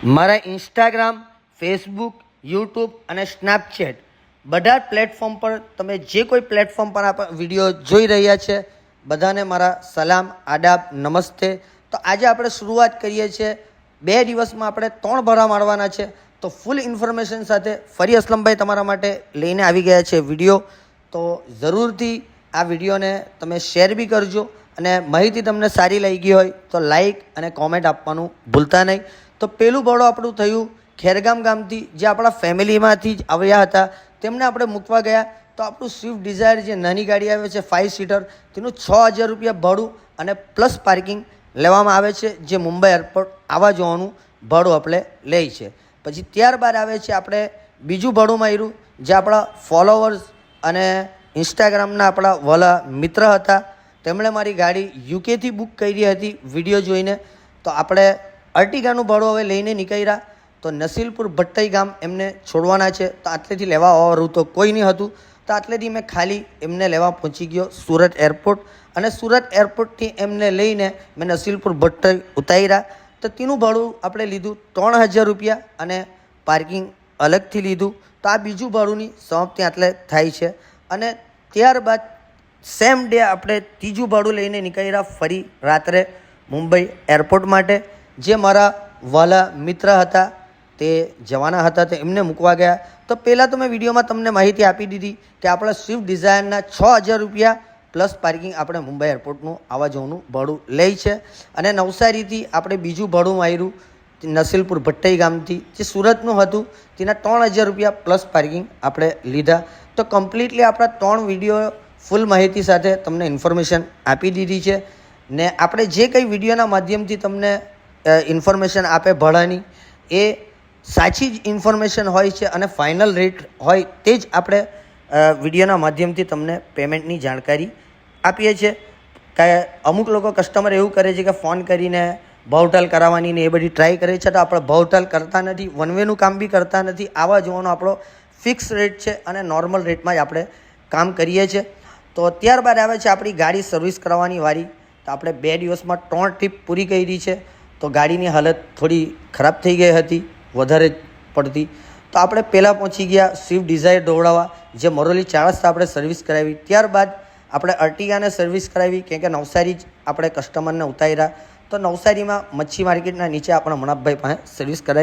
મારા Instagram, Facebook, YouTube અને Snapchat બધા જ પ્લેટફોર્મ પર તમે જે કોઈ પ્લેટફોર્મ પર આ વિડીયો જોઈ રહ્યા છે બધાને મારા સલામ, આદાબ, નમસ્તે. તો આજે આપણે શરૂઆત કરીએ છીએ. 2 દિવસમાં આપણે 3 ભરા મારવાના છે. તો ફૂલ ઇન્ફોર્મેશન સાથે ફરી અસલમભાઈ તમારા માટે લઈને આવી ગયા છે વિડીયો. તો જરૂરથી આ વિડીયોને તમે શેર બી કરજો અને માહિતી તમને સારી લાગી હોય તો લાઈક અને કોમેન્ટ આપવાનું ભૂલતા નહીં. તો પહેલું ભાડું આપણું થયું ખેરગામ ગામથી, જે આપણા ફેમિલીમાંથી જ આવ્યા હતા. તેમને આપણે મૂકવા ગયા તો આપણું સ્વિફ્ટ ડિઝાયર જે નાની ગાડી આવે છે 5 સીટર, તેનું 6000 રૂપિયા ભાડું અને પ્લસ પાર્કિંગ લેવામાં આવે છે, જે મુંબઈ એરપોર્ટ આવવા જવાનું ભાડું આપણે લે છે. પછી ત્યારબાદ આવે છે આપણે બીજું ભાડું માર્યું, જે આપણા ફોલોવર્સ અને ઇન્સ્ટાગ્રામના આપણા વલા મિત્ર હતા. તેમણે મારી ગાડી યુકેથી બુક કરી હતી વિડીયો જોઈને. તો આપણે અર્ટિગાનું ભાડું હવે લઈને નીકળ્યા. તો નસીલપુર ભટ્ટાઈ ગામ એમને છોડવાના છે. તો આટલેથી લેવા આવવાનું તો કોઈ નહીં હતું. તો આટલેથી મેં ખાલી એમને લેવા પહોંચી ગયો સુરત એરપોર્ટ, અને સુરત એરપોર્ટથી એમને લઈને મેં નસીલપુર ભટ્ટાઈ ઉતાર્યા. તો તેનું ભાડું આપણે લીધું 3000 રૂપિયા અને પાર્કિંગ અલગથી લીધું. તો આ બીજું ભાડુંની સમાપ્તિ આટલે થાય છે. અને ત્યારબાદ સેમ ડે આપણે ત્રીજું ભાડું લઈને નીકળ્યા ફરી રાત્રે મુંબઈ એરપોર્ટ માટે. જે મારા વાલા મિત્ર હતા તે જવાના હતા, તે એમને મૂકવા ગયા. તો પહેલાં તો મેં વિડીયોમાં તમને માહિતી આપી દીધી કે આપણા સ્વિફ્ટ ડિઝાયરના 6000 રૂપિયા પ્લસ પાર્કિંગ આપણે મુંબઈ એરપોર્ટનું આવવા જવાનું ભાડું લે છે. અને નવસારીથી આપણે બીજું ભાડું માર્યું નસીલપુર ભટ્ટાઈ ગામથી, જે સુરતનું હતું, તેના 3000 રૂપિયા પ્લસ પાર્કિંગ આપણે લીધા. તો કમ્પ્લીટલી આપણા 3 વિડીયો ફૂલ માહિતી સાથે તમને ઇન્ફોર્મેશન આપી દીધી છે. ને આપણે જે કંઈ વિડીયોના માધ્યમથી તમને ઇન્ફોર્મેશન આપે ભાડાની, એ સાચી જ ઇન્ફોર્મેશન હોય છે અને ફાઇનલ રેટ હોય તે જ આપણે વિડીયોના માધ્યમથી તમને પેમેન્ટની જાણકારી આપીએ છીએ. કે અમુક લોકો કસ્ટમર એવું કરે છે કે ફોન કરીને ભાવતાલ કરાવવાની ને એ બધી ટ્રાય કરે છે. તો આપણે ભાવતાલ કરતા નથી, વન વેનું કામ બી કરતા નથી. આવા જવાનો આપણો ફિક્સ રેટ છે અને નોર્મલ રેટમાં જ આપણે કામ કરીએ છીએ. તો ત્યારબાદ આવે છે આપણી ગાડી સર્વિસ કરાવવાની વારી. તો આપણે 2 દિવસમાં 3 ટ્રીપ પૂરી કરી છે. તો ગાડીની હાલત થોડી ખરાબ થઈ ગઈ હતી, વધારે પડતી. તો આપણે પહેલાં પહોંચી ગયા સ્વિફ્ટ ડિઝાયર દોડાવવા, જે મરોલી 4 રસ્તા આપણે સર્વિસ કરાવી. ત્યારબાદ આપણે અર્ટિગાને સર્વિસ કરાવી, કેમ કે નવસારી જ આપણે કસ્ટમરને ઉતાર્યા. તો નવસારીમાં મચ્છી માર્કેટના નીચે આપણા મણાભાઈ પાસે સર્વિસ કરાવી.